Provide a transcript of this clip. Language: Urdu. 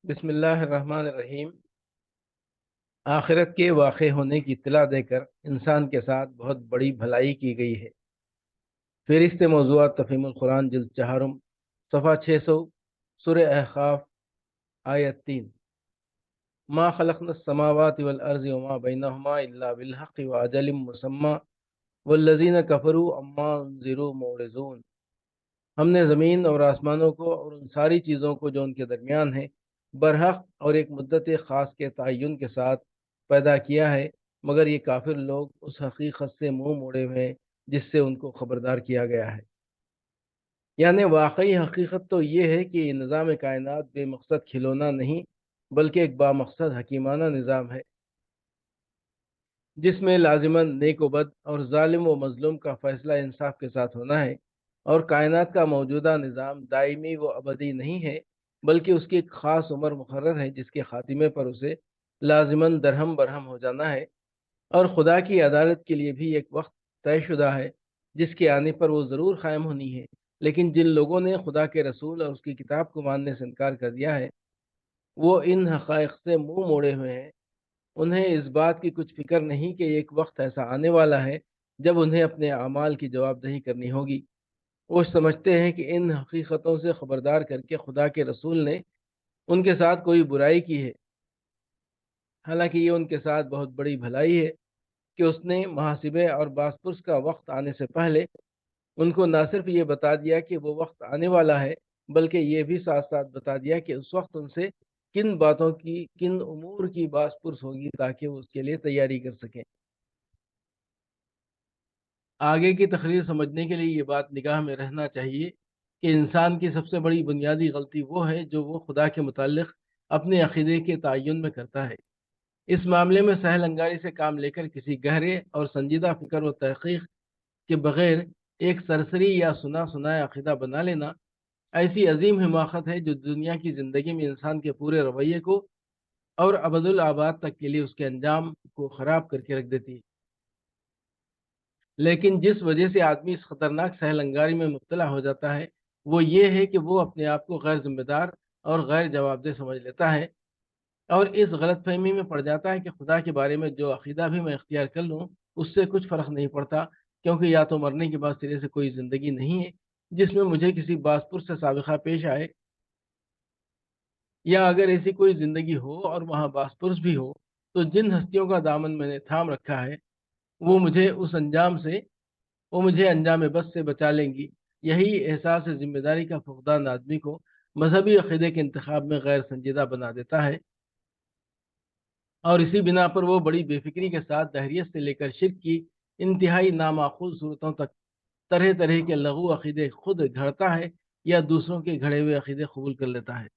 بسم اللہ الرحمن الرحیم۔ آخرت کے واقع ہونے کی اطلاع دے کر انسان کے ساتھ بہت بڑی بھلائی کی گئی ہے۔ فہرست موضوعات تفہیم القرآن جلد چہارم، صفحہ 600، سورہ احقاف، آیت 3۔ ما خلقنا السماوات والارض وما بینہما الا بالحق واجل مسمى والذین کفروا عما انذروا معرضون۔ ہم نے زمین اور آسمانوں کو اور ان ساری چیزوں کو جو ان کے درمیان ہیں برحق اور ایک مدت خاص کے تعین کے ساتھ پیدا کیا ہے، مگر یہ کافر لوگ اس حقیقت سے منہ موڑے ہوئے ہیں جس سے ان کو خبردار کیا گیا ہے۔ یعنی واقعی حقیقت تو یہ ہے کہ یہ نظام کائنات بے مقصد کھلونا نہیں بلکہ ایک بامقصد حکیمانہ نظام ہے، جس میں لازماً نیک و بد اور ظالم و مظلوم کا فیصلہ انصاف کے ساتھ ہونا ہے، اور کائنات کا موجودہ نظام دائمی و ابدی نہیں ہے بلکہ اس کی ایک خاص عمر مقرر ہے جس کے خاتمے پر اسے لازماً درہم برہم ہو جانا ہے، اور خدا کی عدالت کے لیے بھی ایک وقت طے شدہ ہے جس کے آنے پر وہ ضرور قائم ہونی ہے۔ لیکن جن لوگوں نے خدا کے رسول اور اس کی کتاب کو ماننے سے انکار کر دیا ہے، وہ ان حقائق سے منہ موڑے ہوئے ہیں۔ انہیں اس بات کی کچھ فکر نہیں کہ ایک وقت ایسا آنے والا ہے جب انہیں اپنے اعمال کی جواب دہی کرنی ہوگی۔ وہ سمجھتے ہیں کہ ان حقیقتوں سے خبردار کر کے خدا کے رسول نے ان کے ساتھ کوئی برائی کی ہے، حالانکہ یہ ان کے ساتھ بہت بڑی بھلائی ہے کہ اس نے محاسبے اور باسپرس کا وقت آنے سے پہلے ان کو نہ صرف یہ بتا دیا کہ وہ وقت آنے والا ہے، بلکہ یہ بھی ساتھ ساتھ بتا دیا کہ اس وقت ان سے کن باتوں کی، کن امور کی باسپرس ہوگی تاکہ وہ اس کے لیے تیاری کر سکیں۔ آگے کی تقریر سمجھنے کے لیے یہ بات نگاہ میں رہنا چاہیے کہ انسان کی سب سے بڑی بنیادی غلطی وہ ہے جو وہ خدا کے متعلق اپنے عقیدے کے تعین میں کرتا ہے۔ اس معاملے میں سہل انگاری سے کام لے کر کسی گہرے اور سنجیدہ فکر و تحقیق کے بغیر ایک سرسری یا سنا سنایا عقیدہ بنا لینا ایسی عظیم حماقت ہے جو دنیا کی زندگی میں انسان کے پورے رویے کو اور ابدالآباد تک کے لیے اس کے انجام کو خراب کر کے رکھ دیتی ہے۔ لیکن جس وجہ سے آدمی اس خطرناک سہل انگاری میں مبتلا ہو جاتا ہے وہ یہ ہے کہ وہ اپنے آپ کو غیر ذمہ دار اور غیر جواب دہ سمجھ لیتا ہے، اور اس غلط فہمی میں پڑ جاتا ہے کہ خدا کے بارے میں جو عقیدہ بھی میں اختیار کر لوں اس سے کچھ فرق نہیں پڑتا، کیونکہ یا تو مرنے کے بعد سرے سے کوئی زندگی نہیں ہے جس میں مجھے کسی باسپر سے سابقہ پیش آئے، یا اگر ایسی کوئی زندگی ہو اور وہاں باسپرس بھی ہو تو جن ہستیوں کا دامن میں نے تھام رکھا ہے وہ مجھے اس انجام سے، وہ مجھے انجام بس سے بچا لیں گی۔ یہی احساس ذمہ داری کا فقدان آدمی کو مذہبی عقیدے کے انتخاب میں غیر سنجیدہ بنا دیتا ہے، اور اسی بنا پر وہ بڑی بے فکری کے ساتھ دہریت سے لے کر شرک کی انتہائی نامعقول صورتوں تک طرح طرح کے لغو عقیدے خود گھڑتا ہے یا دوسروں کے گھڑے ہوئے عقیدے قبول کر لیتا ہے۔